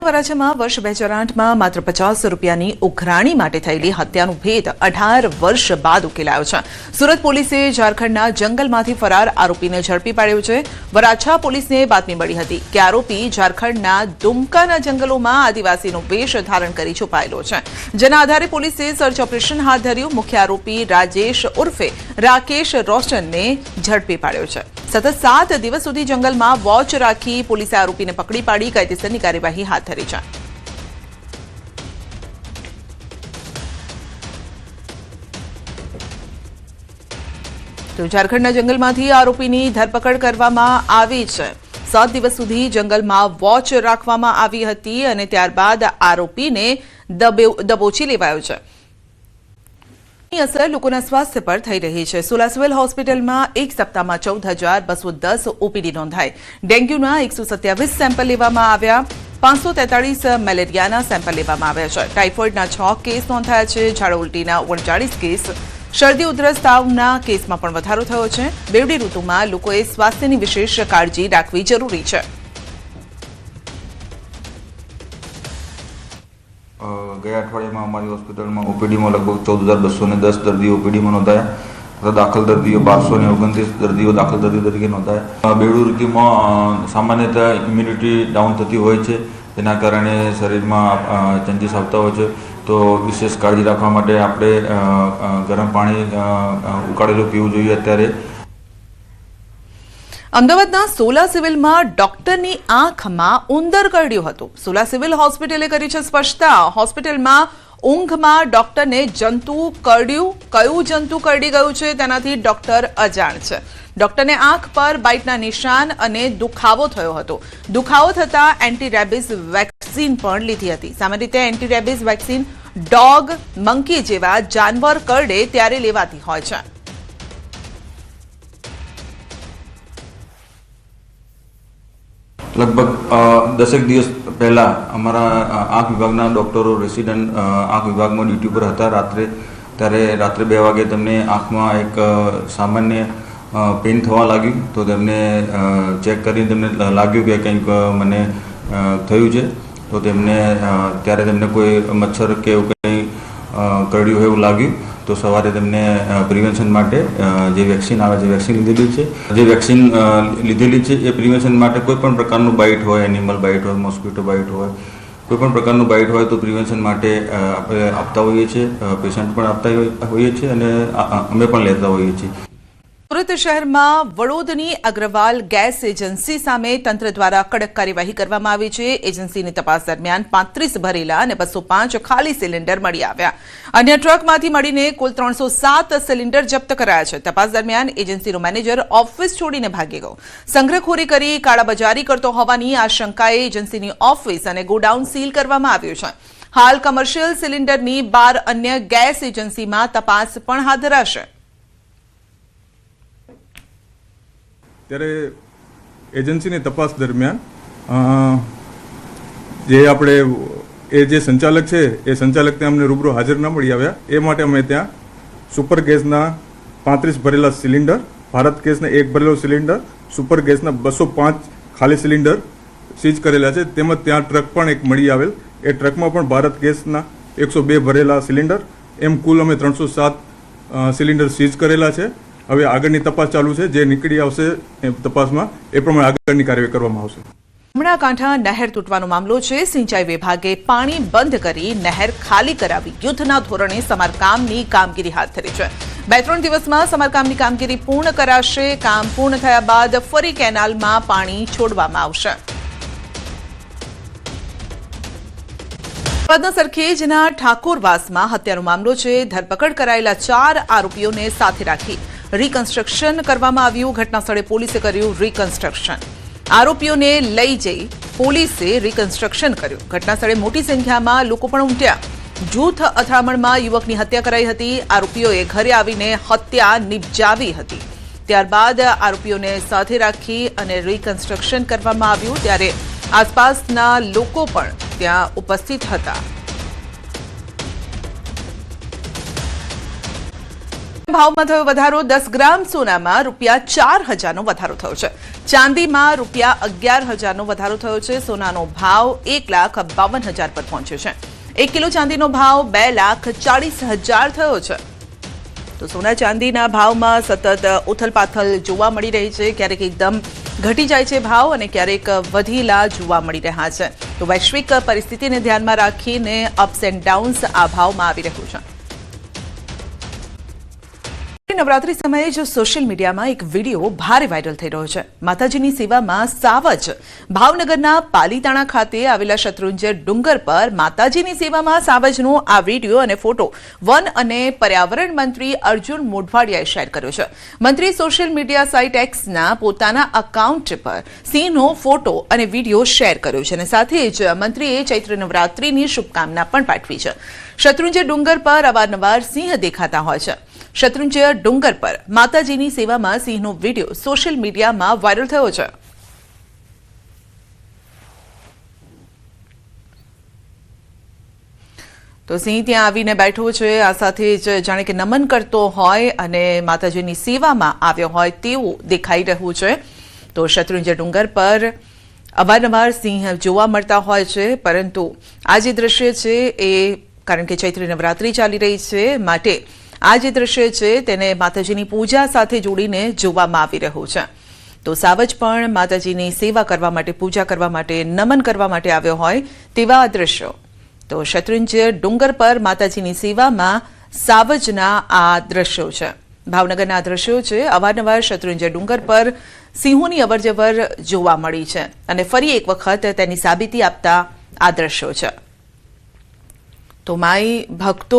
વરાછામાં વર્ષ 2008માં માત્ર 50 રૂપિયાની ઉઘરાણી માટે થયેલી હત્યાનો ભેદ 18 વર્ષ બાદ ઉકેલાયો છે। સુરત પોલીસે ઝારખંડના જંગલમાંથી ફરાર આરોપીને ઝડપી પાડ્યો છે। વરાછા પોલીસને બાતમી મળી હતી કે આરોપી ઝારખંડના દુમકાના જંગલોમાં આદિવાસીનો વેશ ધારણ કરી છુપાયેલો છે, જેના આધારે પોલીસે સર્ચ ઓપરેશન હાથ ધર્યું। મુખ્ય આરોપી રાજેશ ઉર્ફે રાકેશ રોશનને ઝડપી પાડ્યો છે। સતત 7 દિવસ સુધી જંગલમાં વોચ રાખી પોલીસે આરોપીને પકડી પાડી કાયદેસરની કાર્યવાહી હાથ ધરી છે। તો ઝારખંડના જંગલમાંથી આરોપીની ધરપકડ કરવામાં આવી છે। 7 દિવસ સુધી જંગલમાં વોચ રાખવામાં આવી હતી અને ત્યારબાદ આરોપીને દબોચી લેવાયો છે। असर लोकोना स्वास्थ्य पर थई रही है। सोला सिविल होस्पिटल में एक सप्ताह में 14,210 ओपीडी नोंधाई। डेंग्यूना 127 सेम्पल लेवामां आव्या। 543 मेलेरियाना सेम्पल लेवामां आव्या छे। टाइफोइडना 6 केस नोंधाया छे। झाड़ा उल्टीना 39 केस, शरदी उधरस तावना केसमां पण वधारो थयो छे। बेवडी ऋतुमां लोकोए स्वास्थ्यनी विशेष काळजी राखवी जरूरी छे। गया अठवाडिया में अमरी होस्पिटल में ओपीडी में लगभग 14,210 दर्दी ओपीडी में नोंधाया तथा दाखल दर्दियों 1229 दर्दियों दाखल दर्दी तरीके नोंधाया। बेवडी ऋतु में सामान्यतः इम्युनिटी डाउन थती होय छे, तेना कारणे शरीर में चेन्जीस आवता होय छे। तो विशेष काळजी राखवा माटे आपणे गरम पाणी उकाळेલું पीवुं जोईए। अत्यारे अमदावादना सोला सिविलमां डॉक्टरनी आंखमां उंदर करड्यो हतो। सोला सिविल होस्पिटले करी छे स्पष्टता। होस्पिટલમાં ઊંઘમાં ડોક્ટરને જંતુ કરડ્યું। કયું જંતુ કરડી ગયું છે તેનાથી ડોક્ટર અજાણ છે। ડોક્ટરને આંખ પર બાઇટના નિશાન અને દુખાવો થયો હતો। દુખાવો થતા એન્ટી રેબિસ વેક્સિન પણ લીધી હતી। સામાન્ય રીતે anti rabies vaccine dog, monkey જેવા જાનવર કરડે ત્યારે લેવાતી હોય છે। लगभग 10 दिवस पहला अमरा आँख विभागना डॉक्टरों रेसिडेंट आँख विभाग में ड्यूटी पर था। रात्रे त्यारे रात्रे 2 वागे तेमने आँख में एक सामान्य पेन थवा लाग्યું। तो तेमने चेक करी तेमने लाग्યું कि कंईक मने थयुं छे। तो तेमने त्यारे तेमने कोई मच्छर के एवुं कंई करड्યું હોય એવું लाग्યું। तो सवारे तेमने प्रिवेन्शन माटे जे वेक्सिन आवे, जे वेक्सिन लीधेली छे, जे वेक्सिन लीधेली छे ए प्रिवेन्शन माटे कोईपण प्रकारનું बाइट होय, एनिमल बाइट होय, मॉस्किटो बाइट होय, कोईपण प्रकारનું बाइट होय तो प्रिवेन्शन माटे આપણે આપતા હોઈએ છીએ। પેશન્ટ પણ આપતા હોઈએ છીએ અને અમે પણ લેતા હોઈએ છીએ। સુરત શહેરમાં વડોદની અગ્રવાલ ગેસ એજન્સી સામે તંત્ર દ્વારા કડક કાર્યવાહી કરવામાં આવી છે। એજન્સીની તપાસ દરમિયાન 35 ભરેલા અને 205 ખાલી સિલિન્ડર મળી આવ્યા। અન્ય ટ્રકમાંથી મળીને કુલ 307 સિલિન્ડર જપ્ત કરાયા છે। તપાસ દરમિયાન એજન્સીનો મેનેજર ઓફિસ છોડીને ભાગી ગયો। સંગ્રહખોરી કરી કાળાબજારી કરતો હોવાની આશંકાએ એજન્સીની ઓફિસ અને ગોડાઉન સીલ કરવામાં આવ્યું છે। હાલ કમર્શિયલ સિલિન્ડરની 12 અન્ય ગેસ એજન્સીમાં તપાસ પણ હાથ ધરાશે। ત્યારે એજન્સીની તપાસ દરમિયાન જે આપણે જે સંચાલક છે એ સંચાલકને અમને રૂબરૂ હાજર ન મળી આવ્યા। એ માટે અમે ત્યાં સુપર ગેસના 35 ભરેલા સિલિન્ડર, ભારત ગેસના 1 ભરેલો સિલિન્ડર, સુપર ગેસના 205 ખાલી સિલિન્ડર સીઝ કરેલા છે। તેમજ ત્યાં ટ્રક પણ એક મળી આવેલ। એ ટ્રકમાં પણ ભારત ગેસના 102 ભરેલા સિલિન્ડર, એમ કુલ અમે 307 સિલિન્ડર સીઝ કરેલા છે। હવે આગળની તપાસ ચાલુ છે। જે નીકળી આવશે એ તપાસમાં એ પ્રમાણે આગળની કાર્યવાહી કરવામાં આવશે। ઉમરાકાંઠા નહેર તૂટવાનો મામલો છે। સિંચાઈ વિભાગે પાણી બંધ કરી નહેર ખાલી કરાવી યુદ્ધના ધોરણે સમારકામની કામગીરી હાથ ધરી છે। 2-3 દિવસમાં સમારકામની કામગીરી પૂર્ણ કરાશે। કામ પૂર્ણ થયા બાદ ફરી કેનાલમાં પાણી છોડવામાં આવશે। અમદાવાદના સરખેજના ઠાકોરવાસમાં હત્યાનો મામલો છે। ધરપકડ કરાયેલા 4 આરોપીઓને સાથે રાખી रिकन्स्ट्रक्शन કરવામાં આવ્યું। ઘટના સ્થળે પોલીસે કર્યું रिकन्स्ट्रक्शन। આરોપીઓને લઈ જઈ પોલીસે रिकन्स्ट्रक्शन કર્યું। ઘટના સ્થળે મોટી સંખ્યામાં લોકો પણ ઉમટ્યા। જૂથ અથડામણમાં યુવકની હત્યા કરાઈ હતી। આરોપીઓએ ઘરે આવીને હત્યા નિપજાવી હતી। ત્યારબાદ આરોપીઓને સાથે રાખી અને रिकन्स्ट्रक्शन કરવામાં આવ્યું। ત્યારે આસપાસના લોકો પણ ત્યાં ઉપસ્થિત હતા। ભાવમાં થયો વધારો 10 ગ્રામ સોનામાં ₹4,000નો વધારો થયો છે. ચાંદીમાં ₹11,000નો વધારો થયો છે. સોનાનો ભાવ 1,52,000 પર પહોંચ્યો છે. 1 કિલો ચાંદીનો ભાવ 2,40,000 થયો છે. તો સોના ચાંદીના ભાવમાં સતત ઉથલપાથલ જોવા મળી રહી છે. ક્યારેક એકદમ ઘટી જાય છે ભાવ અને ક્યારેક વધેલા જોવા મળી રહ્યા છે. તો વૈશ્વિક પરિસ્થિતિને ધ્યાનમાં રાખીને અપ્સ એન્ડ ડાઉન્સ આ ભાવમાં આવી રહ્યું છે. નવરાત્રી સમયે જો સોશિયલ મીડિયામાં એક વિડીયો ભારે વાયરલ થઈ રહ્યો છે. માતાજીની સેવામાં સાવજ ભાવનગરના પાલીતાણા ખાતે આવેલા શત્રુંજય ડુંગર પર માતાજીની સેવામાં સાવજનો આ વિડીયો અને ફોટો વન અને પર્યાવરણ મંત્રી અર્જુન મોઢવાડિયાએ શેર કર્યો છે. મંત્રીએ સોશિયલ મીડિયા સાઇટ એક્સના પોતાના અકાઉન્ટ પર સિંહનો ફોટો અને વિડીયો શેર કર્યો છે અને સાથે જ મંત્રીએ ચૈત્ર નવરાત્રીની શુભકામના પણ પાઠવી છે. શત્રુંજય ડુંગર પર અવારનવાર સિંહ દેખાતા હોય છે. શત્રુંજય ડુંગર પર માતાજીની સેવામાં સિંહનો વિડીયો સોશિયલ મીડિયામાં વાયરલ થયો છે. તો સિંહ ત્યાં આવીને બેઠો છે. આ સાથે જ જાણે કે નમન કરતો હોય અને માતાજીની સેવામાં આવ્યો હોય તેવું દેખાઈ રહ્યું છે. તો શત્રુંજય ડુંગર પર અવારનવાર સિંહ જોવા મળતા હોય છે, પરંતુ આ જે દ્રશ્ય છે એ કારણ કે ચૈત્રી નવરાત્રી ચાલી રહી છે માટે આ જે દ્રશ્ય છે તેને માતાજીની પૂજા સાથે જોડીને જોવામાં આવી રહ્યું છે. તો સાવજ પણ માતાજીની સેવા કરવા માટે, પૂજા કરવા માટે, નમન કરવા માટે આવ્યો હોય તેવા દ્રશ્યો. તો શત્રુંજય ડુંગર પર માતાજીની સેવામાં સાવજના આ દ્રશ્યો છે. ભાવનગરના આ દ્રશ્યો છે. અવારનવાર શત્રુંજય ડુંગર પર સિંહોની અવરજવર જોવા મળી છે અને ફરી એક વખત તેની સાબિતી આપતા આ દ્રશ્યો છે. તો માઈ ભક્તો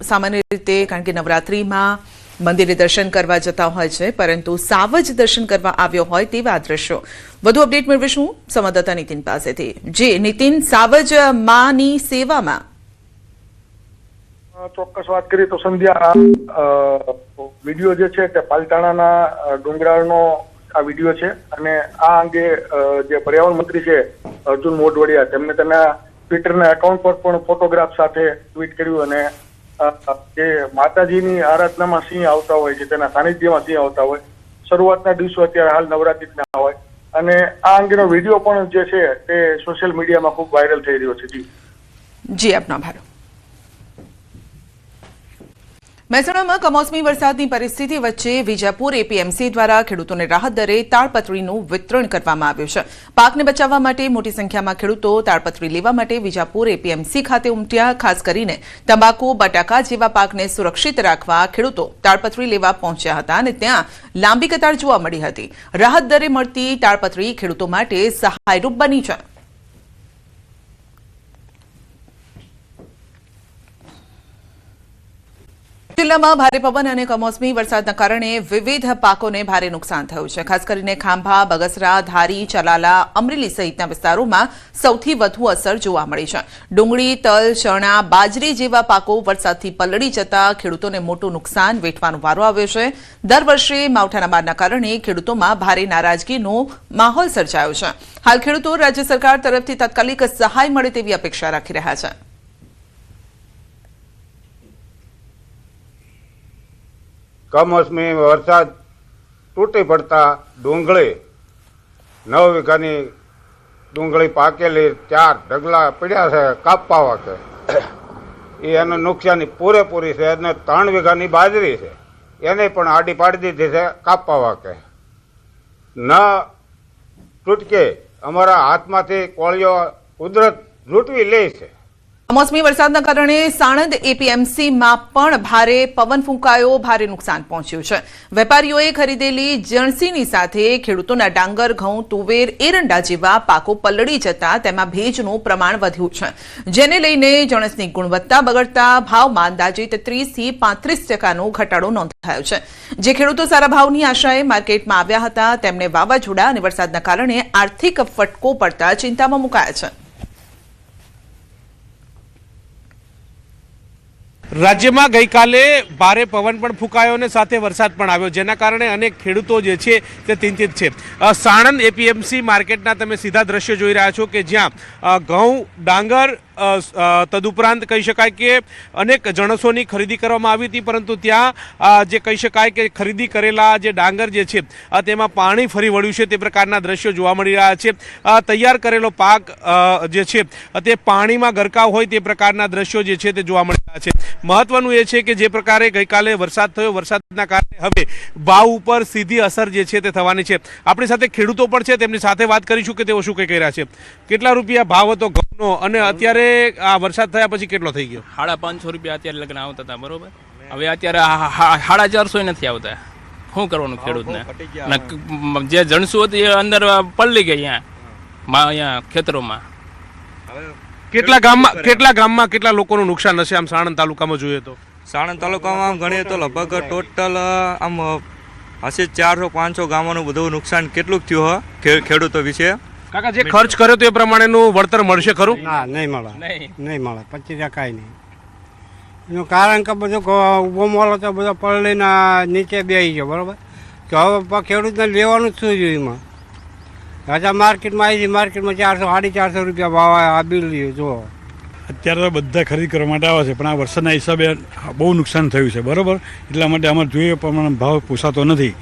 સામાન્ય રીતે કારણ કે નવરાત્રીમાં મંદિરે દર્શન કરવા જતા હોય છે, પરંતુ સાવજ દર્શન કરવા આવ્યો હોય તેવા દ્રશ્યો. વધુ અપડેટ મેળવીશું સંવાદદાતા નીતિન પાસેથી. જે નીતિન, સાવજ માની સેવામાં ચોક્કસ વાત કરીએ તો સંધ્યા વિડીયો જે છે તે પાલતાણાના ડુંગરાળનો આ વિડીયો છે અને આ અંગે જે પર્યાવરણ મંત્રી છે અર્જુન મોઢવાડિયા તેમને તેના ટ્વિટરના એકાઉન્ટ પર પણ ફોટોગ્રાફ સાથે ટ્વીટ કર્યું અને જે માતાજીની આરાધનામાં સિંહ આવતા હોય છે, તેના સાનિધ્યમાં સિંહ આવતા હોય, શરૂઆતના દિવસો અત્યારે હાલ નવરાત્રીના હોય અને આ અંગેનો વિડીયો પણ જે છે તે સોશિયલ મીડિયામાં ખૂબ વાયરલ થઈ રહ્યો છે. જી આપનો આભાર. મહેસાણામાં કમોસમી વરસાદની પરિસ્થિતિ વચ્ચે વિજાપુર એપીએમસી દ્વારા ખેડૂતોને રાહત દરે તાડપત્રીનું વિતરણ કરવામાં આવ્યું છે. પાકને બચાવવા માટે મોટી સંખ્યામાં ખેડૂતો તાડપત્રી લેવા માટે વિજાપુર એપીએમસી ખાતે ઉમટ્યા. ખાસ કરીને તંબાકુ, બટાકા જેવા પાકને સુરક્ષિત રાખવા ખેડૂતો તાડપત્રી લેવા પહોંચ્યા હતા અને ત્યાં લાંબી કતાર જોવા મળી હતી. રાહત દરે મળતી તાડપત્રી ખેડૂતો માટે સહાયરૂપ બની છે. જિલ્લામાં ભારે પવન અને કમોસમી વરસાદના કારણે વિવિધ પાકોને ભારે નુકસાન થયું છે. ખાસ કરીને ખાંભા, બગસરા, ધારી, ચલાલા, અમરેલી સહિતના વિસ્તારોમાં સૌથી વધુ અસર જોવા મળી છે. ડુંગળી, તલ, ચણા, બાજરી જેવા પાકો વરસાદથી પલળી જતા ખેડૂતોને મોટું નુકસાન વેઠવાનો વારો આવ્યો છે. દર વર્ષે માવઠાના મારના કારણે ખેડૂતોમાં ભારે નારાજગીનો માહોલ સર્જાયો છે. હાલ ખેડૂતો રાજ્ય સરકાર તરફથી તાત્કાલિક સહાય મળે તેવી અપેક્ષા રાખી રહ્યા છે. કમોસમી વરસાદ તૂટી પડતા ડુંગળી 9 વીઘાની ડુંગળી પાકેલી 4 ઢગલા પડ્યા છે કાપવા વાકે. એનું નુકસાની પૂરેપૂરી છે અને 3 વીઘાની બાજરી છે એને પણ આડી પાડી દીધી છે કાપવા વાકે. ન તૂટકે અમારા હાથમાંથી કોળીઓ કુદરત લૂંટવી લે છે. કમોસમી વરસાદના કારણે સાણંદ એપીએમસીમાં પણ ભારે પવન ફૂંકાયો, ભારે નુકસાન પહોંચ્યું છે. વેપારીઓએ ખરીદેલી જણસીની સાથે ખેડૂતોના ડાંગર, ઘઉં, તુવેર, એરંડા જેવા પાકો પલળી જતા તેમાં ભેજનું પ્રમાણ વધ્યું છે, જેને લઈને જણસની ગુણવત્તા બગડતા ભાવમાં અંદાજે 30 થી 35% ઘટાડો નોંધાયો છે. જે ખેડૂતો સારા ભાવની આશાએ માર્કેટમાં આવ્યા હતા તેમને વાવાઝોડા અને વરસાદના કારણે આર્થિક ફટકો પડતા ચિંતામાં મુકાયા છે. રાજ્યમાં ગઈકાલે ભારે પવન પણ ફૂંકાયો અને સાથે વરસાદ પણ આવ્યો, જેના કારણે અનેક ખેડૂતો જે છે તે ચિંતિત છે. સાણંદ એપીએમસી માર્કેટના તમે સીધા દ્રશ્યો જોઈ રહ્યા છો કે જ્યાં ઘઉં, ડાંગર, તદુપરાંત કહી શકાય કે અનેક જણસોની ખરીદી કરવામાં આવી હતી, પરંતુ ત્યાં જે કહી શકાય કે ખરીદી કરેલા જે ડાંગર જે છે તેમાં પાણી ફરી વળ્યું છે તે પ્રકારના દ્રશ્યો જોવા મળી રહ્યા છે. તૈયાર કરેલો પાક જે છે તે પાણીમાં ગરકાવ હોય તે પ્રકારના દ્રશ્યો જે છે તે જોવા મળી રહ્યા છે. મહત્વનું એ છે કે જે પ્રકારે ગઈકાલે વરસાદ થયો, વરસાદના કારણે હવે ભાવ ઉપર સીધી અસર જે છે તે થવાની છે. આપણી સાથે ખેડૂતો પણ છે, તેમની સાથે વાત કરીશું કે તેઓ શું કહી રહ્યા છે. કેટલા રૂપિયા ભાવ હતો ઘઉંનો અને અત્યારે આ વરસાદ થયા પછી કેટલો થઈ ગયો? 550 રૂપિયા અત્યારે લગ્ન આવતા હતા, બરોબર. હવે અત્યારે 450 નથી આવતા. શું કરવાનું ખેડૂતને? જે જણસું હતી એ અંદર પલળી ગઈ અહીંયા ખેતરોમાં. કેટલા ગામમાં કેટલા લોકોનું નુકસાન હશે આમ સાણંદ તાલુકામાં જોઈએ તો? સાણંદ તાલુકામાં આમ ગણીએ તો લગભગ ટોટલ આમ હશે 400-500 ગામોનું બધું નુકસાન કેટલું થયું ખેડૂતો વિશે. કાકા, જે ખર્ચ કર્યો તો એ પ્રમાણેનું વળતર મળશે ખરું? ના, નહીં મળે. નહીં મળે. 25 કાંઈ નહીં. એનું કારણ કે બધું ઊભો મોલ હતો બધો પલળીને નીચે બેસી ગયો, બરાબર. તો હવે ખેડૂતને લેવાનું જ શું જોઈએ એમાં? રાજા માર્કેટમાં આવી છે, માર્કેટમાં 400-450 રૂપિયા ભાવ આ બિલ લ્યો જુઓ. અત્યારે તો બધા ખરીદ કરવા માટે આવે છે, પણ આ વરસાદના હિસાબે બહુ નુકસાન થયું છે, બરાબર. એટલા માટે અમારે જોઈએ પ્રમાણે ભાવ પોસાતો નથી.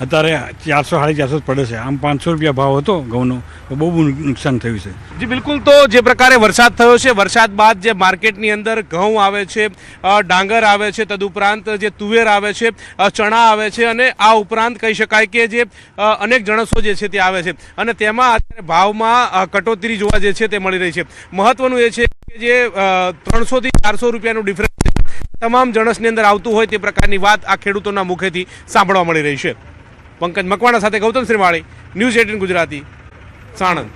અત્યારે 400-450 પડે છે, આમ 500 રૂપિયા ભાવ હતો ઘઉંનો, તો બહુ નુકસાન થયું છે. જી બિલકુલ. તો જે પ્રકારે વરસાદ થયો છે, વરસાદ બાદ જે માર્કેટની અંદર ઘઉં આવે છે, ડાંગર આવે છે, તદુપરાંત જે તુવેર આવે છે, ચણા આવે છે અને આ ઉપરાંત કહી શકાય કે જે અનેક જણસો જે છે તે આવે છે અને તેમાં અત્યારે ભાવમાં કટોતરી જોવા જે છે તે મળી રહી છે. મહત્વનું એ છે કે જે 300 થી 400 રૂપિયાનું ડિફરન્સ તમામ જણસની અંદર આવતું હોય તે પ્રકારની વાત આ ખેડૂતોના મુખેથી સાંભળવા મળી રહી છે. पंकज मकवाणा साथे गौतम श्रीमाળી, न्यूज़ 18 गुजराती, साणंद.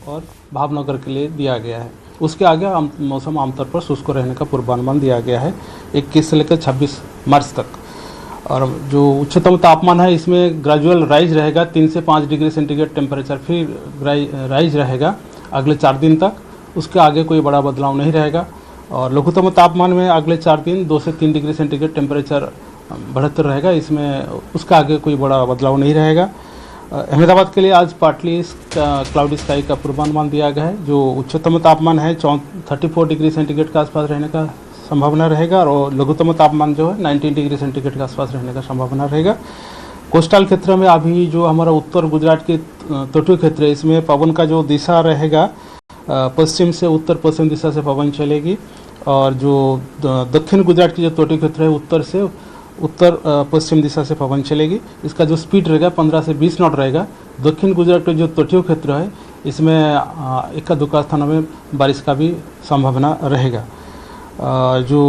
और भावनगर के लिए दिया गया है. उसके आगे मौसम आमतौर पर शुष्क रहने का पूर्वानुमान दिया गया है 21 से लेकर 26 मार्च तक. और जो उच्चतम तापमान है इसमें ग्रेजुअल राइज रहेगा, 3 से 5 डिग्री सेंटीग्रेड टेम्परेचर फिर राइज रहेगा अगले 4 दिन तक. उसके आगे कोई बड़ा बदलाव नहीं रहेगा. और लघुतम तापमान में अगले 4 दिन 2 से 3 डिग्री सेंटीग्रेड टेम्परेचर बढ़तर रहेगा. इसमें उसका आगे कोई बड़ा बदलाव नहीं रहेगा. अहमदाबाद के लिए आज पार्टली क्लाउडी स्काई का पूर्वानुमान दिया गया है. जो उच्चतम तापमान है 34 डिग्री सेंटीग्रेड के आसपास रहने का संभावना रहेगा और लघुतम तापमान जो है 19 डिग्री सेंटीग्रेड के आसपास रहने का संभावना रहेगा. कोस्टल क्षेत्र में अभी जो हमारा उत्तर गुजरात के तटीय क्षेत्र है इसमें पवन का जो दिशा रहेगा पश्चिम से उत्तर पश्चिम दिशा से पवन चलेगी. और जो दक्षिण गुजरात की जो तटीय क्षेत्र है उत्तर से उत्तर पश्चिम दिशा से पवन चलेगी. इसका जो स्पीड रहेगा 15 से 20 नॉट रहेगा. दक्षिण गुजरात के जो तटीय क्षेत्र है इसमें इक्का दुक्का स्थानों में बारिश का भी संभावना रहेगा. जो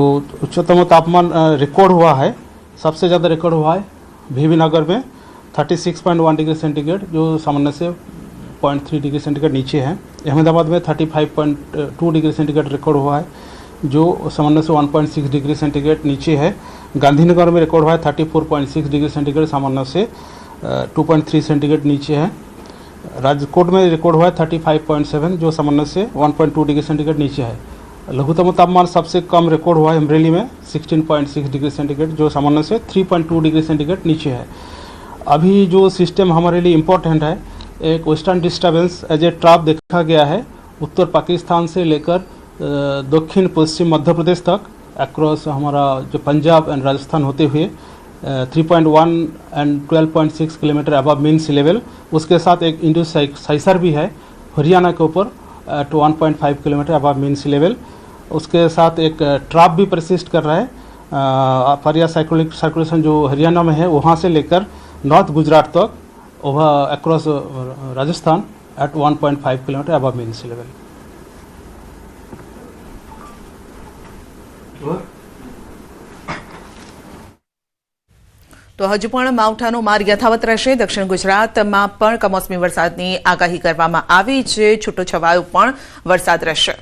उच्चतम तापमान रिकॉर्ड हुआ है, सबसे ज़्यादा रिकॉर्ड हुआ है भीवी नगर में 36.1 डिग्री सेंटीग्रेड, जो सामान्य से 0.3 डिग्री सेंटीग्रेड नीचे है. अहमदाबाद में 35.2 डिग्री सेंटीग्रेड रिकॉर्ड हुआ है, जो सामान्य से 1.6 डिग्री सेंटीग्रेड नीचे है. गांधीनगर में रिकॉर्ड हुआ है 34.6 डिग्री सेंटीग्रेड, सामान्य से 2.3 सेंटीग्रेड नीचे है. राजकोट में रिकॉर्ड हुआ है 35.7, जो सामान्य से 1.2 डिग्री सेंटीग्रेड नीचे है. लघुतम तापमान सबसे कम रिकॉर्ड हुआ है अमरेली में 16.6 डिग्री सेंटीग्रेड, जो सामान्य से 3.2 डिग्री सेंटीग्रेड नीचे है. अभी जो सिस्टम हमारे लिए इम्पोर्टेंट है, एक western disturbance as a trap देखा गया है उत्तर पाकिस्तान से लेकर दक्षिण पश्चिम मध्य प्रदेश तक अक्रॉस हमारा जो पंजाब एंड राजस्थान होते हुए 3.1 and 12.6 kilometre above mean sea level. उसके साथ एक इंडस साइसर भी है हरियाणा के ऊपर to 1.5 kilometre above mean sea level. उसके साथ एक ट्रैप भी परसिस्ट कर रहा है. फरिया साइक्लोनिक सर्कुलेशन जो हरियाणा में है वहाँ से लेकर नॉर्थ गुजरात तक over across Rajasthan at 1.5 kilometre above mean sea level. તો હજુ પણ માવઠાનો માર યથાવત રહેશે. દક્ષિણ ગુજરાતમાં પણ કમોસમી વરસાદની આગાહી કરવામાં આવી છે. છૂટોછવાયો પણ વરસાદ રહેશે.